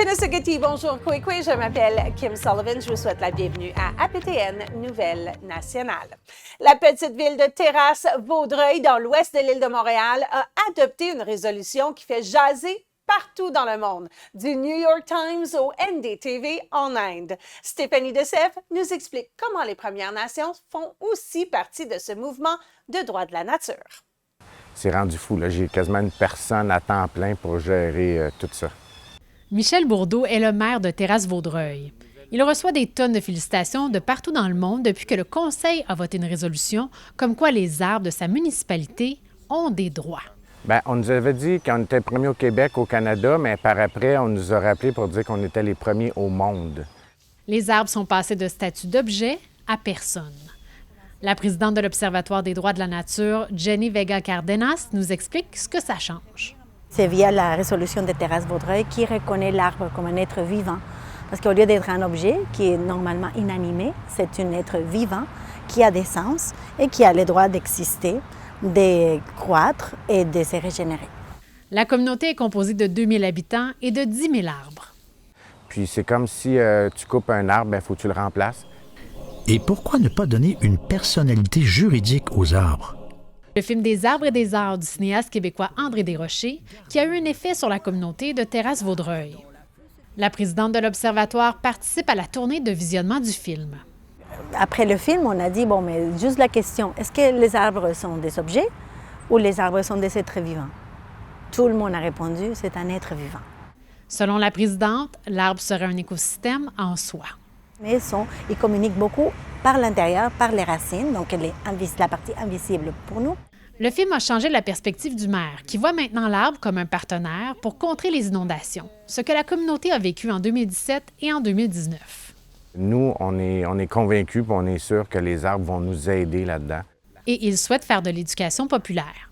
Penasugati, bonjour Kwekwe, je m'appelle Kim Sullivan, je vous souhaite la bienvenue à APTN Nouvelle Nationale. La petite ville de Terrasse-Vaudreuil, dans l'ouest de l'île de Montréal, a adopté une résolution qui fait jaser partout dans le monde, du New York Times au NDTV en Inde. Stéphanie Dessève nous explique comment les Premières Nations font aussi partie de ce mouvement de droit de la nature. C'est rendu fou, là. J'ai quasiment une personne à temps plein pour gérer tout ça. Michel Bourdeau est le maire de Terrasse-Vaudreuil. Il reçoit des tonnes de félicitations de partout dans le monde depuis que le Conseil a voté une résolution comme quoi les arbres de sa municipalité ont des droits. Bien, on nous avait dit qu'on était premiers au Québec, au Canada, mais par après, on nous a rappelé pour dire qu'on était les premiers au monde. Les arbres sont passés de statut d'objet à personne. La présidente de l'Observatoire des droits de la nature, Jenny Vega Cardenas, nous explique ce que ça change. C'est via la résolution de Terrasse-Vaudreuil qui reconnaît l'arbre comme un être vivant. Parce qu'au lieu d'être un objet qui est normalement inanimé, c'est un être vivant qui a des sens et qui a le droit d'exister, de croître et de se régénérer. La communauté est composée de 2000 habitants et de 10 000 arbres. Puis c'est comme si tu coupes un arbre, il faut que tu le remplaces. Et pourquoi ne pas donner une personnalité juridique aux arbres? Le film Des arbres et des arts du cinéaste québécois André Desrochers, qui a eu un effet sur la communauté de Terrasse-Vaudreuil. La présidente de l'Observatoire participe à la tournée de visionnement du film. Après le film, on a dit, bon, mais juste la question, est-ce que les arbres sont des objets ou les arbres sont des êtres vivants? Tout le monde a répondu, c'est un être vivant. Selon la présidente, l'arbre serait un écosystème en soi. Mais ils communiquent beaucoup par l'intérieur, par les racines, donc la partie invisible pour nous. Le film a changé la perspective du maire, qui voit maintenant l'arbre comme un partenaire pour contrer les inondations, ce que la communauté a vécu en 2017 et en 2019. Nous, on est convaincus et on est sûr que les arbres vont nous aider là-dedans. Et il souhaite faire de l'éducation populaire.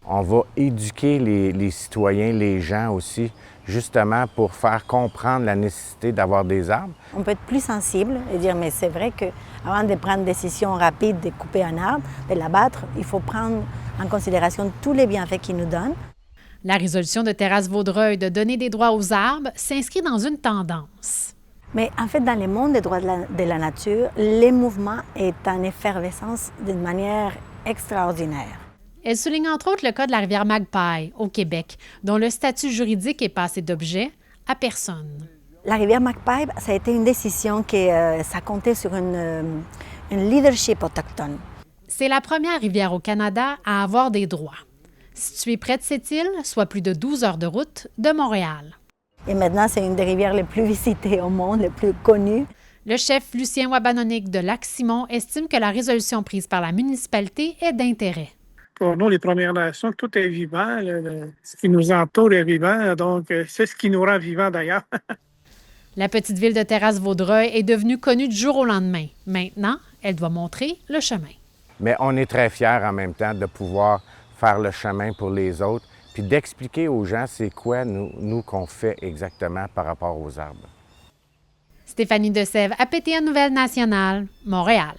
On va éduquer les citoyens, les gens aussi, justement pour faire comprendre la nécessité d'avoir des arbres. On peut être plus sensible et dire, mais c'est vrai qu'avant de prendre une décision rapide de couper un arbre, de l'abattre, il faut prendre en considération tous les bienfaits qu'il nous donne. La résolution de Terrasse-Vaudreuil de donner des droits aux arbres s'inscrit dans une tendance. Mais en fait, dans le monde des droits de la nature, le mouvement est en effervescence d'une manière extraordinaire. Elle souligne entre autres le cas de la rivière Magpie, au Québec, dont le statut juridique est passé d'objet à personne. La rivière Magpie, ça a été une décision ça comptait sur une leadership autochtone. C'est la première rivière au Canada à avoir des droits. Située près de cette île, soit plus de 12 heures de route de Montréal. Et maintenant, c'est une des rivières les plus visitées au monde, les plus connues. Le chef Lucien Wabanonic de Lac-Simon estime que la résolution prise par la municipalité est d'intérêt. Pour nous, les Premières Nations, tout est vivant. Ce qui nous entoure est vivant. Donc, c'est ce qui nous rend vivants, d'ailleurs. La petite ville de Terrasse-Vaudreuil est devenue connue du jour au lendemain. Maintenant, elle doit montrer le chemin. Mais on est très fiers en même temps de pouvoir faire le chemin pour les autres, puis d'expliquer aux gens c'est quoi, nous qu'on fait exactement par rapport aux arbres. Stéphanie Dessève, APTN Nouvelle Nationale, Montréal.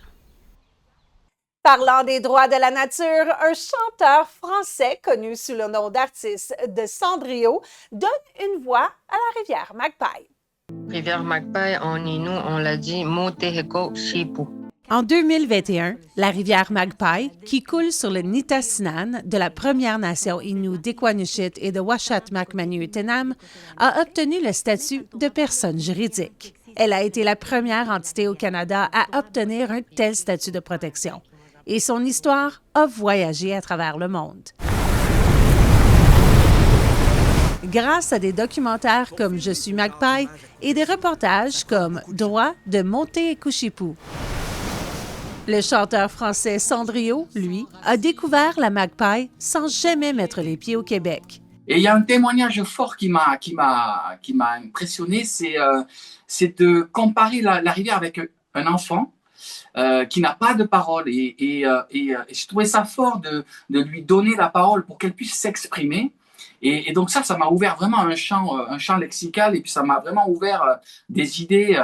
Parlant des droits de la nature, un chanteur français connu sous le nom d'artiste de Cendrillon donne une voix à la rivière Magpie. Rivière Magpie, en Innu, on l'a dit Moteheko Shipu. En 2021, la rivière Magpie, qui coule sur le Nitassinan de la Première Nation Innu d'Iqaluit et de Uashat-Makmanu-Utenam, a obtenu le statut de personne juridique. Elle a été la première entité au Canada à obtenir un tel statut de protection. Et son histoire a voyagé à travers le monde. Grâce à des documentaires comme Je suis Magpie et des reportages comme Droit de Moteheko-Shipu. Le chanteur français Cendrillon, lui, a découvert la Magpie sans jamais mettre les pieds au Québec. Et il y a un témoignage fort qui m'a impressionné, c'est de comparer la rivière avec un enfant qui n'a pas de parole. Et je trouvais ça fort de lui donner la parole pour qu'elle puisse s'exprimer. Et donc ça m'a ouvert vraiment un champ lexical, et puis ça m'a vraiment ouvert des idées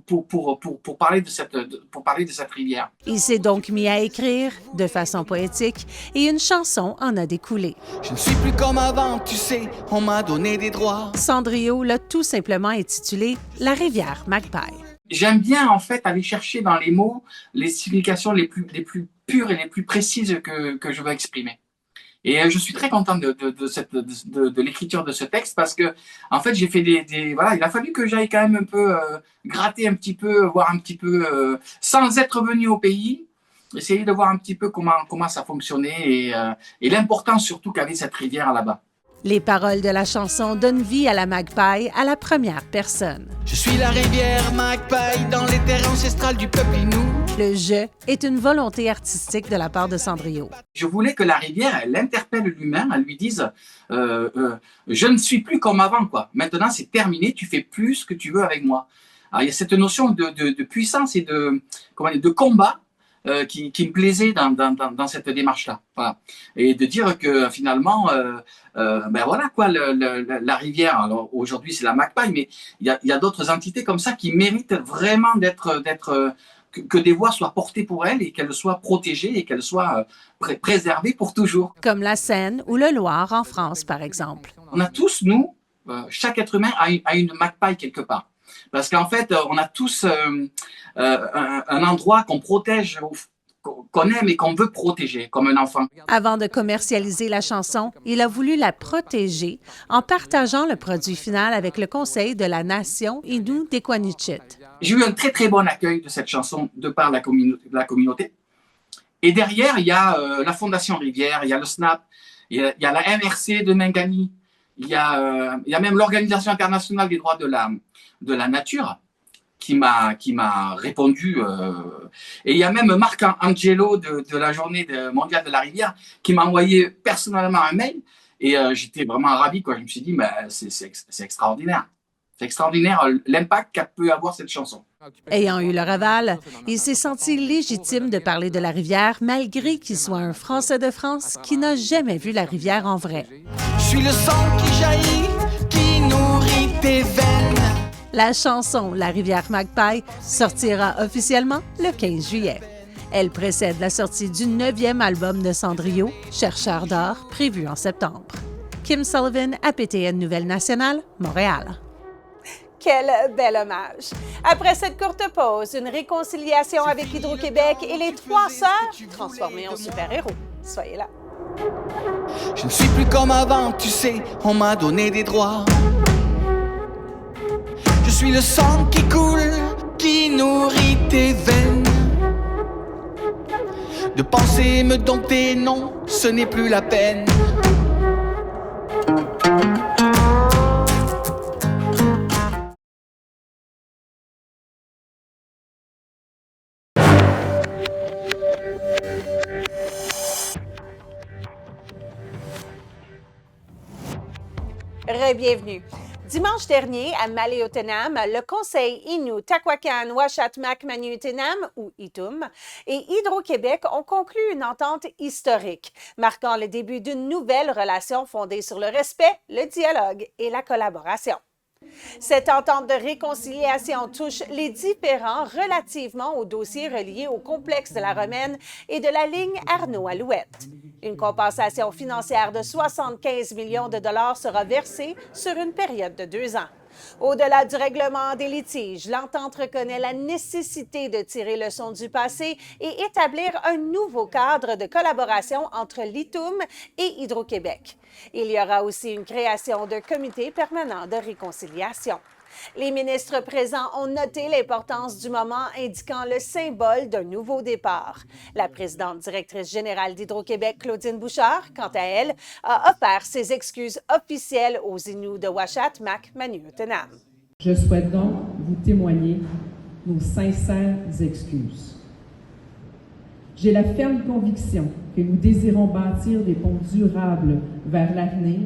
pour parler de cette rivière. Il s'est donc mis à écrire de façon poétique et une chanson en a découlé. Je ne suis plus comme avant, tu sais, on m'a donné des droits. Cendrillon l'a tout simplement intitulé « La rivière Magpie ». J'aime bien en fait aller chercher dans les mots les significations les plus pures et les plus précises que je veux exprimer. Et je suis très content de l'écriture de ce texte, parce que en fait j'ai fait voilà, il a fallu que j'aille quand même un peu gratter un petit peu, voir un petit peu sans être venu au pays, essayer de voir un petit peu comment ça fonctionnait et l'importance surtout qu'avait cette rivière là-bas. Les paroles de la chanson donnent vie à la Magpie à la première personne. Je suis la rivière Magpie dans les terres ancestrales du peuple Innu. Le « je » est une volonté artistique de la part de Cendrillon. Je voulais que la rivière, elle interpelle l'humain, elle lui dise je ne suis plus comme avant, quoi. Maintenant, c'est terminé, tu fais plus ce que tu veux avec moi. Alors, il y a cette notion de puissance et de combat qui me plaisait dans cette démarche-là. Voilà. Et de dire que finalement, ben voilà quoi, la rivière, alors aujourd'hui c'est la Magpie, mais il y a d'autres entités comme ça qui méritent vraiment que des voix soient portées pour elles et qu'elles soient protégées et qu'elles soient préservées pour toujours. Comme la Seine ou le Loir en France, par exemple. On a tous, nous, chaque être humain a une Magpie quelque part. Parce qu'en fait, on a tous un endroit qu'on protège, qu'on aime et qu'on veut protéger, comme un enfant. Avant de commercialiser la chanson, il a voulu la protéger en partageant le produit final avec le conseil de la nation Innu Dequanichit. J'ai eu un très très bon accueil de cette chanson de par la communauté. Et derrière, il y a la Fondation Rivière, il y a le SNAP, il y a la MRC de Mingani, il y a même l'Organisation internationale des droits de la nature qui m'a répondu. Et il y a même Marc Angelo de la journée mondiale de la rivière qui m'a envoyé personnellement un mail. Et j'étais vraiment ravi, quoi. Je me suis dit, mais c'est extraordinaire. C'est extraordinaire l'impact qu'a pu avoir cette chanson. Ayant eu leur aval, il s'est senti légitime de parler de la rivière malgré qu'il soit un Français de France qui n'a jamais vu la rivière en vrai. Je suis le sang qui jaillit, qui nourrit tes veines. La chanson « La rivière Magpie » sortira officiellement le 15 juillet. Elle précède la sortie du 9e album de Cendrillon, Chercheur d'or, prévu en septembre. Kim Sullivan, APTN Nouvelle Nationale, Montréal. Quel bel hommage! Après cette courte pause, une réconciliation avec Hydro-Québec et les 3 sœurs transformées en super-héros. Soyez là. Je ne suis plus comme avant, tu sais, on m'a donné des droits. Je suis le sang qui coule, qui nourrit tes veines. De penser me dompter, non, ce n'est plus la peine. Bienvenue. Dimanche dernier, à Maliotenam, le Conseil Innu Takwakan Washatmak Maniutenam, ou ITUM, et Hydro-Québec ont conclu une entente historique, marquant le début d'une nouvelle relation fondée sur le respect, le dialogue et la collaboration. Cette entente de réconciliation touche les différends relativement aux dossiers reliés au complexe de la Romaine et de la ligne Arnaud-Alouette. Une compensation financière de 75 millions de dollars sera versée sur une période de 2 ans. Au-delà du règlement des litiges, l'entente reconnaît la nécessité de tirer leçon du passé et établir un nouveau cadre de collaboration entre l'ITUM et Hydro-Québec. Il y aura aussi une création d'un comité permanent de réconciliation. Les ministres présents ont noté l'importance du moment, indiquant le symbole d'un nouveau départ. La présidente directrice générale d'Hydro-Québec, Claudine Bouchard, quant à elle, a offert ses excuses officielles aux Inuits de Washatmak Maniutenam. Je souhaite donc vous témoigner nos sincères excuses. J'ai la ferme conviction que nous désirons bâtir des ponts durables vers l'avenir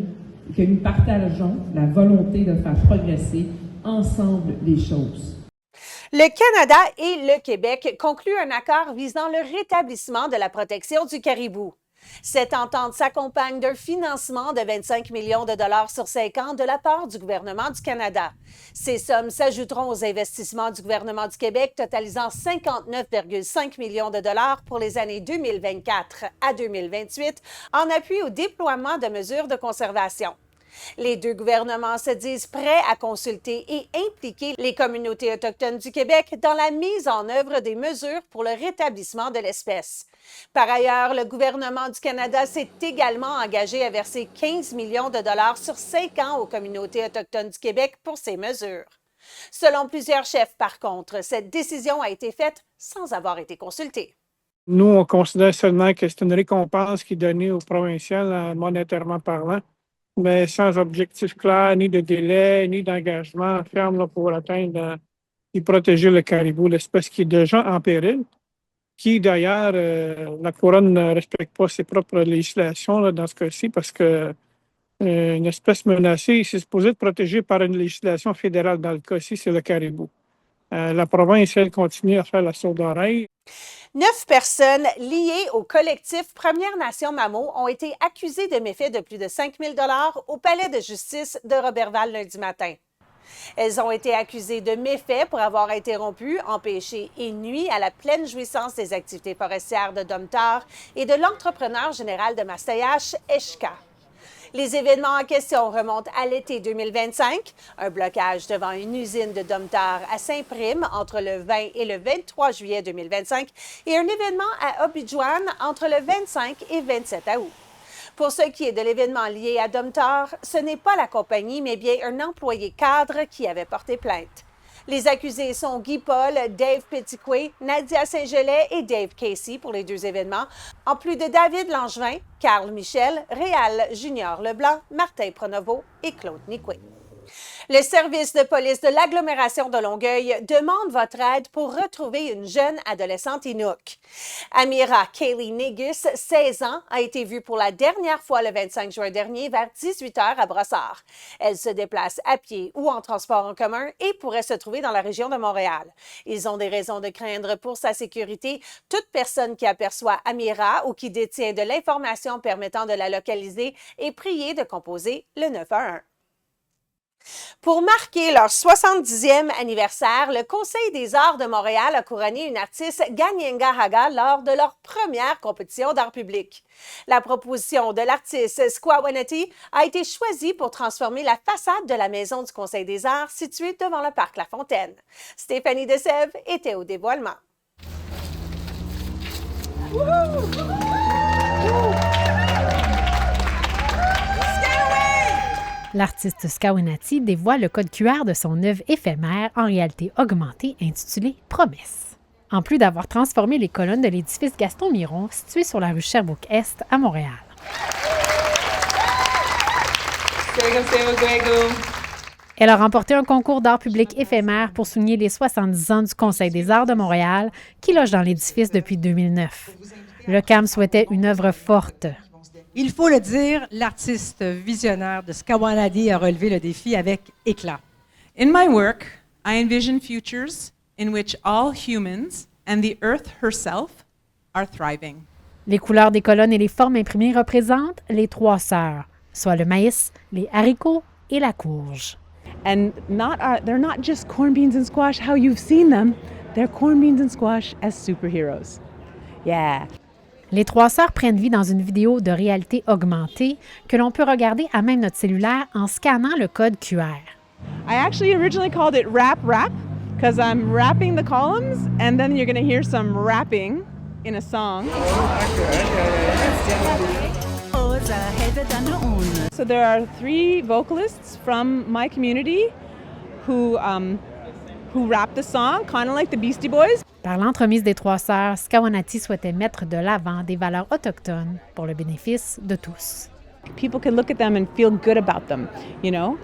et que nous partageons la volonté de faire progresser ensemble les choses. Le Canada et le Québec concluent un accord visant le rétablissement de la protection du caribou. Cette entente s'accompagne d'un financement de 25 millions de dollars sur 5 ans de la part du gouvernement du Canada. Ces sommes s'ajouteront aux investissements du gouvernement du Québec totalisant 59,5 millions de dollars pour les années 2024 à 2028 en appui au déploiement de mesures de conservation. Les deux gouvernements se disent prêts à consulter et impliquer les communautés autochtones du Québec dans la mise en œuvre des mesures pour le rétablissement de l'espèce. Par ailleurs, le gouvernement du Canada s'est également engagé à verser 15 millions de dollars sur 5 ans aux communautés autochtones du Québec pour ces mesures. Selon plusieurs chefs, par contre, cette décision a été faite sans avoir été consultée. Nous, on considère seulement que c'est une récompense qui est donnée aux provinciales monétairement parlant, mais sans objectif clair, ni de délai, ni d'engagement ferme là, pour atteindre et protéger le caribou, l'espèce qui est déjà en péril, qui d'ailleurs, la Couronne ne respecte pas ses propres législations là, dans ce cas-ci, parce que une espèce menacée, c'est supposé être protégée par une législation fédérale. Dans le cas-ci, c'est le caribou. La province, elle, continue à faire la sourde oreille. 9 personnes liées au collectif Première Nation Mamo ont été accusées de méfaits de plus de 5 000 $ au palais de justice de Roberval lundi matin. Elles ont été accusées de méfaits pour avoir interrompu, empêché et nui à la pleine jouissance des activités forestières de Domtar et de l'entrepreneur général de Mastayache, Eshka. Les événements en question remontent à l'été 2025, un blocage devant une usine de Domtar à Saint-Prime entre le 20 et le 23 juillet 2025 et un événement à Obidjouan entre le 25 et 27 août. Pour ce qui est de l'événement lié à Domtar, ce n'est pas la compagnie, mais bien un employé cadre qui avait porté plainte. Les accusés sont Guy Paul, Dave Petitquet, Nadia Saint-Gelais et Dave Casey pour les deux événements, en plus de David Langevin, Carl Michel, Réal Junior Leblanc, Martin Pronovo et Claude Nicoué. Le service de police de l'agglomération de Longueuil demande votre aide pour retrouver une jeune adolescente Inuk. Amira Kaylee Negus, 16 ans, a été vue pour la dernière fois le 25 juin dernier vers 18 h à Brossard. Elle se déplace à pied ou en transport en commun et pourrait se trouver dans la région de Montréal. Ils ont des raisons de craindre pour sa sécurité. Toute personne qui aperçoit Amira ou qui détient de l'information permettant de la localiser est priée de composer le 911. Pour marquer leur 70e anniversaire, le Conseil des arts de Montréal a couronné une artiste Ganyenga Haga lors de leur première compétition d'art public. La proposition de l'artiste Squawanati a été choisie pour transformer la façade de la maison du Conseil des arts située devant le parc La Fontaine. Stéphanie Desèvres était au dévoilement. L'artiste Skawinati dévoile le code QR de son œuvre éphémère en réalité augmentée intitulée « Promesse ». En plus d'avoir transformé les colonnes de l'édifice Gaston-Miron situé sur la rue Sherbrooke-Est à Montréal. Elle a remporté un concours d'art public éphémère pour souligner les 70 ans du Conseil des arts de Montréal qui loge dans l'édifice depuis 2009. Le CAM souhaitait une œuvre forte. Il faut le dire, l'artiste visionnaire de Squawanati a relevé le défi avec éclat. In my work, I envision futures in which all humans and the earth herself are thriving. Les couleurs des colonnes et les formes imprimées représentent les 3 sœurs, soit le maïs, les haricots et la courge. And they're not just corn beans and squash how you've seen them. They're corn beans and squash as superheroes. Yeah. Les 3 sœurs prennent vie dans une vidéo de réalité augmentée que l'on peut regarder à même notre cellulaire en scannant le code QR. I actually originally called it Rap because I'm wrapping the columns and then you're going to hear some rapping in a song. So there are 3 vocalists from my community who rap the song, kind of like the Beastie Boys. Par l'entremise des 3 sœurs, Squawanati souhaitait mettre de l'avant des valeurs autochtones pour le bénéfice de tous. People can look at them and feel good about them, you know?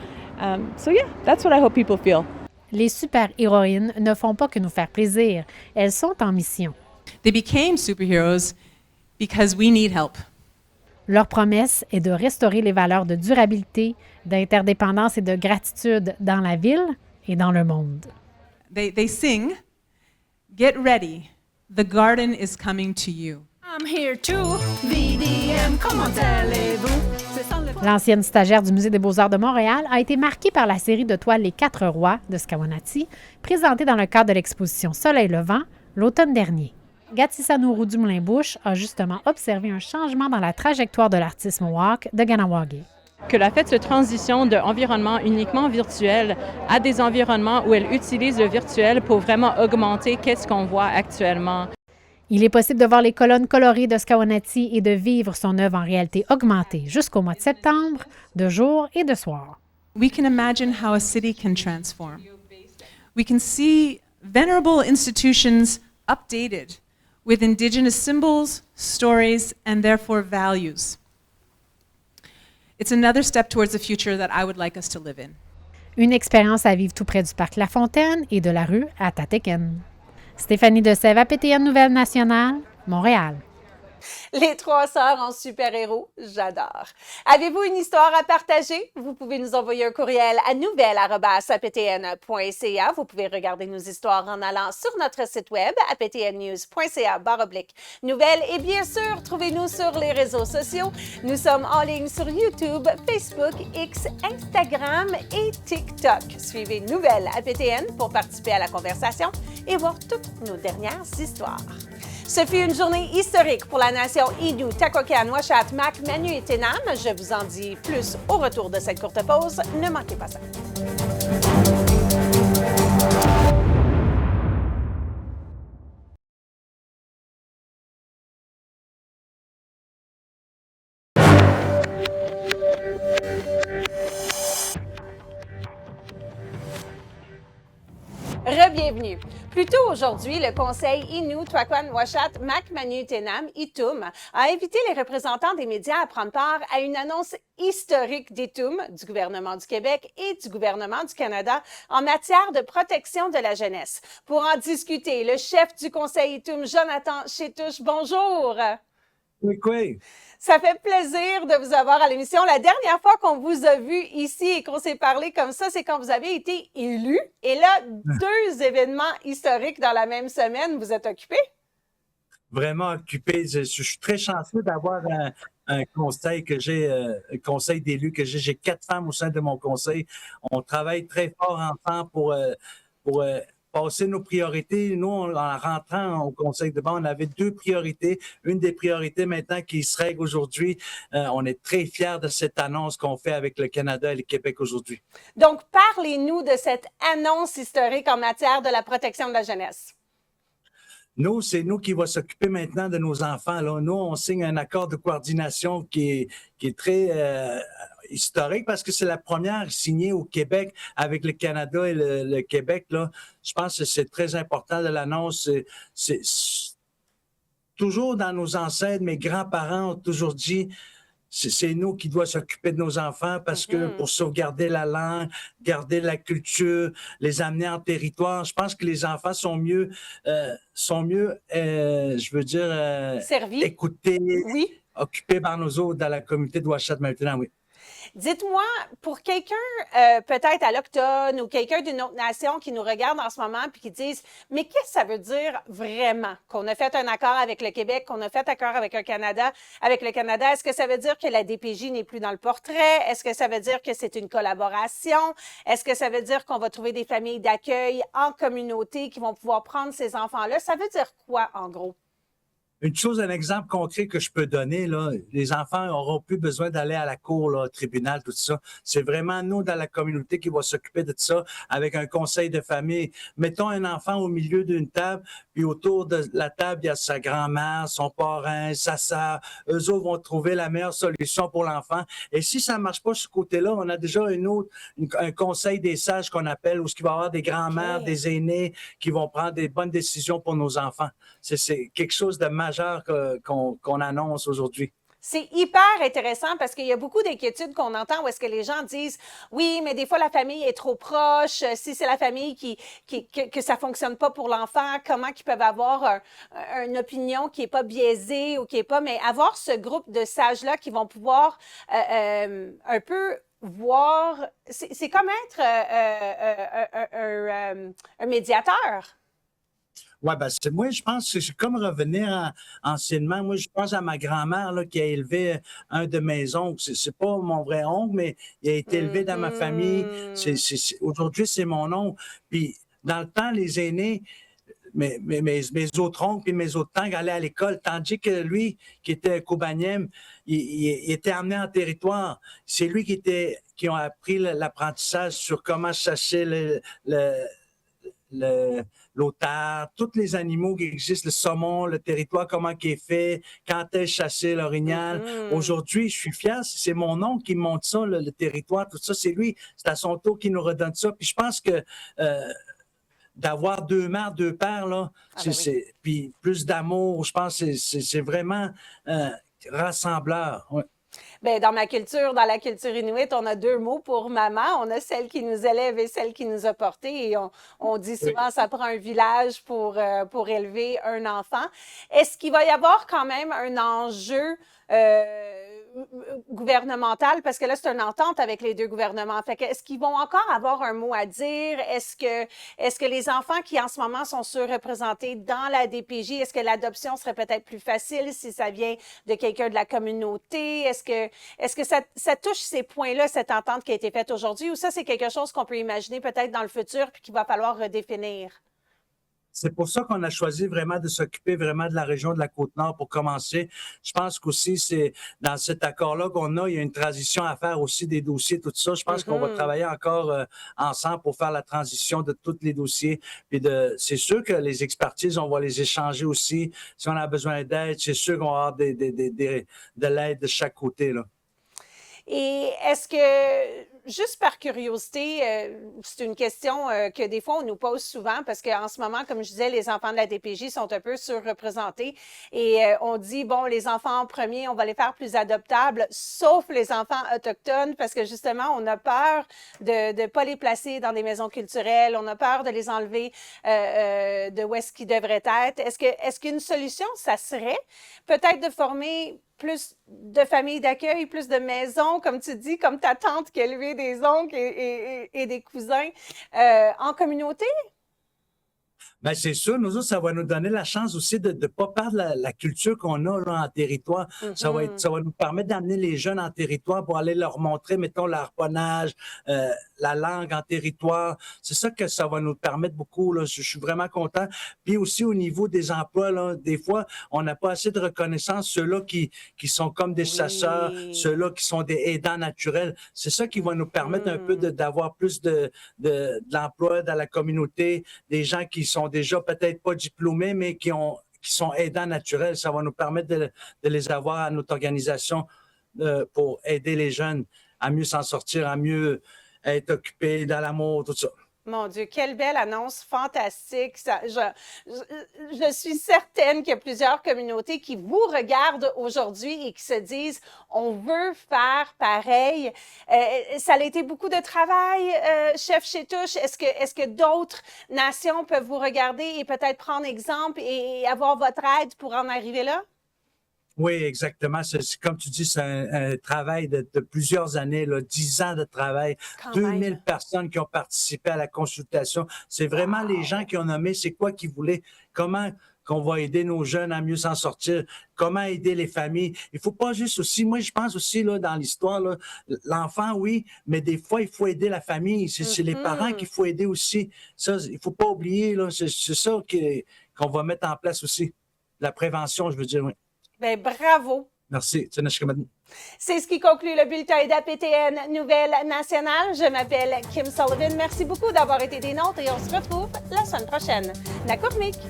So yeah, that's what I hope people feel. Les super-héroïnes ne font pas que nous faire plaisir. Elles sont en mission. They became superheroes because we need help. Leur promesse est de restaurer les valeurs de durabilité, d'interdépendance et de gratitude dans la ville et dans le monde. They sing, "Get ready, the garden is coming to you." I'm here too. VDM, comment allez-vous? L'ancienne stagiaire du Musée des beaux-arts de Montréal a été marquée par la série de toiles Les Quatre Rois de Scawanati, présentée dans le cadre de l'exposition Soleil levant l'automne dernier. Gatissa Nourou du Moulin-Bouche a justement observé un changement dans la trajectoire de l'artiste Mohawk de Ganawagé. Qu'elle a fait cette transition d'environnement uniquement virtuel à des environnements où elle utilise le virtuel pour vraiment augmenter qu'est-ce qu'on voit actuellement. Il est possible de voir les colonnes colorées de Scawanati et de vivre son œuvre en réalité augmentée jusqu'au mois de septembre, de jour et de soir. We can imagine how a city can transform. We can see venerable institutions updated with Indigenous symbols, stories, and therefore values. It's another step towards the future that I would like us to live in. Une expérience à vivre tout près du parc La Fontaine et de la rue Atatéken. Stéphanie Desève, APTN Nouvelle Nationale, Montréal. Les trois sœurs en super-héros, j'adore. Avez-vous une histoire à partager? Vous pouvez nous envoyer un courriel à nouvelle@aptn.ca. Vous pouvez regarder nos histoires en allant sur notre site web aptnnews.ca/nouvelles. Et bien sûr, trouvez-nous sur les réseaux sociaux. Nous sommes en ligne sur YouTube, Facebook, X, Instagram et TikTok. Suivez Nouvelles APTN pour participer à la conversation et voir toutes nos dernières histoires. Ce fut une journée historique pour la nation Innu, Takokan, Uashat, Mak, Manu et Ténam. Je vous en dis plus au retour de cette courte pause. Ne manquez pas ça. Re-bienvenue. Plus tôt aujourd'hui, le Conseil Innu, Takokan, Uashat, Mak, Manu, Ténam, Itum, a invité les représentants des médias à prendre part à une annonce historique d'Itum, du gouvernement du Québec et du gouvernement du Canada en matière de protection de la jeunesse. Pour en discuter, le chef du Conseil Itum, Jonathan Chétouche, bonjour. Oui. Ça fait plaisir de vous avoir à l'émission. La dernière fois qu'on vous a vu ici et qu'on s'est parlé comme ça, c'est quand vous avez été élu. Et là, 2 événements historiques dans la même semaine. Vous êtes occupé? Vraiment occupé. Je suis très chanceux d'avoir un conseil que j'ai, un conseil d'élus que j'ai. J'ai 4 femmes au sein de mon conseil. On travaille très fort ensemble pour passer nos priorités. Nous, en rentrant au conseil de bande, on avait 2 priorités. Une des priorités maintenant qui se règle aujourd'hui. On est très fiers de cette annonce qu'on fait avec le Canada et le Québec aujourd'hui. Donc, parlez-nous de cette annonce historique en matière de la protection de la jeunesse. Nous, c'est nous qui va s'occuper maintenant de nos enfants. Là. Nous, on signe un accord de coordination qui est très historique parce que c'est la première signée au Québec avec le Canada et le Québec. Là. Je pense que c'est très important de l'annonce. C'est toujours dans nos ancêtres, mes grands-parents ont toujours dit c'est nous qui doit s'occuper de nos enfants parce que pour sauvegarder la langue, garder la culture, les amener en territoire, je pense que les enfants sont mieux servis, écoutés, oui, occupés par nous autres dans la communauté de Uashat maintenant, oui. Dites-moi, pour quelqu'un peut-être alloctone ou quelqu'un d'une autre nation qui nous regarde en ce moment puis qui disent « Mais qu'est-ce que ça veut dire vraiment qu'on a fait un accord avec le Québec, qu'on a fait un accord avec le Canada? Est-ce que ça veut dire que la DPJ n'est plus dans le portrait? Est-ce que ça veut dire que c'est une collaboration? Est-ce que ça veut dire qu'on va trouver des familles d'accueil en communauté qui vont pouvoir prendre ces enfants-là? Ça veut dire quoi, en gros? Une chose, un exemple concret que je peux donner, là, les enfants n'auront plus besoin d'aller à la cour, là, au tribunal, tout ça. C'est vraiment nous, dans la communauté, qui va s'occuper de ça avec un conseil de famille. Mettons un enfant au milieu d'une table, puis autour de la table, il y a sa grand-mère, son parrain, sa sœur. Eux autres vont trouver la meilleure solution pour l'enfant. Et si ça ne marche pas de ce côté-là, on a déjà un conseil des sages qu'on appelle, où il va y avoir des grands-mères, des aînés qui vont prendre des bonnes décisions pour nos enfants. C'est quelque chose de majeur qu'on annonce aujourd'hui. C'est hyper intéressant parce qu'il y a beaucoup d'inquiétudes qu'on entend où est-ce que les gens disent « Oui, mais des fois, la famille est trop proche. Si c'est la famille que ça ne fonctionne pas pour l'enfant, comment qu'ils peuvent avoir une opinion qui n'est pas biaisée ou qui n'est pas… » Mais avoir ce groupe de sages-là qui vont pouvoir un peu voir… C'est comme être un médiateur. Ouais, ben, moi, je pense que c'est comme revenir anciennement. Moi, je pense à ma grand-mère là, qui a élevé un de mes oncles. C'est pas mon vrai oncle, mais il a été élevé dans ma famille. Aujourd'hui, c'est mon oncle. Puis, dans le temps, les aînés, mes autres oncles et mes autres tantes allaient à l'école, tandis que lui, qui était Kobaniem, il était amené en territoire. C'est lui qui a appris l'apprentissage sur comment chasser l'otard, tous les animaux qui existent, le saumon, le territoire, comment il est fait, quand est chassé l'orignal. Aujourd'hui, je suis fier, c'est mon oncle qui montre ça, le territoire, tout ça, c'est lui, c'est à son tour qui nous redonne ça. Puis je pense que d'avoir deux mères, deux pères, là, puis plus d'amour, je pense que c'est vraiment rassembleur. Ouais. Bien, dans la culture inuite, on a deux mots pour maman. On a celle qui nous élève et celle qui nous a portés. Et on dit souvent, ça prend un village pour élever un enfant. Est-ce qu'il va y avoir quand même un enjeu gouvernemental? Parce que là, c'est une entente avec les deux gouvernements. Fait que, est-ce qu'ils vont encore avoir un mot à dire? Est-ce que les enfants qui, en ce moment, sont surreprésentés dans la DPJ, est-ce que l'adoption serait peut-être plus facile si ça vient de quelqu'un de la communauté? Est-ce que ça touche ces points-là, cette entente qui a été faite aujourd'hui, ou ça, c'est quelque chose qu'on peut imaginer peut-être dans le futur puis qu'il va falloir redéfinir? C'est pour ça qu'on a choisi vraiment de s'occuper vraiment de la région de la Côte-Nord pour commencer. Je pense qu'aussi, c'est dans cet accord-là qu'on a, il y a une transition à faire aussi des dossiers, tout ça. Je pense qu'on va travailler encore ensemble pour faire la transition de tous les dossiers. Puis c'est sûr que les expertises, on va les échanger aussi. Si on a besoin d'aide, c'est sûr qu'on va avoir de l'aide de chaque côté, là. Et est-ce que, juste par curiosité, c'est une question que des fois on nous pose souvent parce qu'en ce moment, comme je disais, les enfants de la DPJ sont un peu surreprésentés et on dit, bon, les enfants en premier, on va les faire plus adoptables, sauf les enfants autochtones parce que justement, on a peur de ne pas les placer dans des maisons culturelles, on a peur de les enlever de où est-ce qu'ils devraient être. Est-ce qu'une solution, ça serait peut-être de former plus de familles d'accueil, plus de maisons, comme tu dis, comme ta tante qui a élevé des oncles et des cousins en communauté? Bien, c'est sûr, nous autres, ça va nous donner la chance aussi de ne pas perdre la culture qu'on a là, en territoire. Ça va nous permettre d'amener les jeunes en territoire pour aller leur montrer, mettons, l'harponnage, la langue en territoire. C'est ça que ça va nous permettre beaucoup. Là. Je suis vraiment content. Puis aussi, au niveau des emplois, là, des fois, on n'a pas assez de reconnaissance. Ceux-là qui sont comme des chasseurs, ceux-là qui sont des aidants naturels. C'est ça qui va nous permettre un peu d'avoir plus de l'emploi dans la communauté, des gens qui sont déjà peut-être pas diplômés, mais qui sont aidants naturels. Ça va nous permettre de les avoir à notre organisation pour aider les jeunes à mieux s'en sortir, à mieux être occupés dans l'amour, tout ça. Mon Dieu, quelle belle annonce fantastique. Je suis certaine qu'il y a plusieurs communautés qui vous regardent aujourd'hui et qui se disent « on veut faire pareil ». Ça a été beaucoup de travail, chef Chétouche. Est-ce que d'autres nations peuvent vous regarder et peut-être prendre exemple et avoir votre aide pour en arriver là? Oui, exactement. Comme tu dis, c'est un travail de plusieurs années, là, 10 ans de travail, 2000 personnes qui ont participé à la consultation. C'est vraiment les gens qui ont nommé c'est quoi qu'ils voulaient, comment qu'on va aider nos jeunes à mieux s'en sortir, comment aider les familles. Il faut pas juste aussi, moi je pense aussi là, dans l'histoire, là, l'enfant, oui, mais des fois, il faut aider la famille. C'est les parents qu'il faut aider aussi. Ça, il faut pas oublier, là, c'est ça qu'on va mettre en place aussi. La prévention, je veux dire, oui. Bien, bravo. Merci. C'est ce qui conclut le bulletin d'APTN Nouvelle Nationale. Je m'appelle Kim Sullivan. Merci beaucoup d'avoir été des nôtres et on se retrouve la semaine prochaine. La Courmique.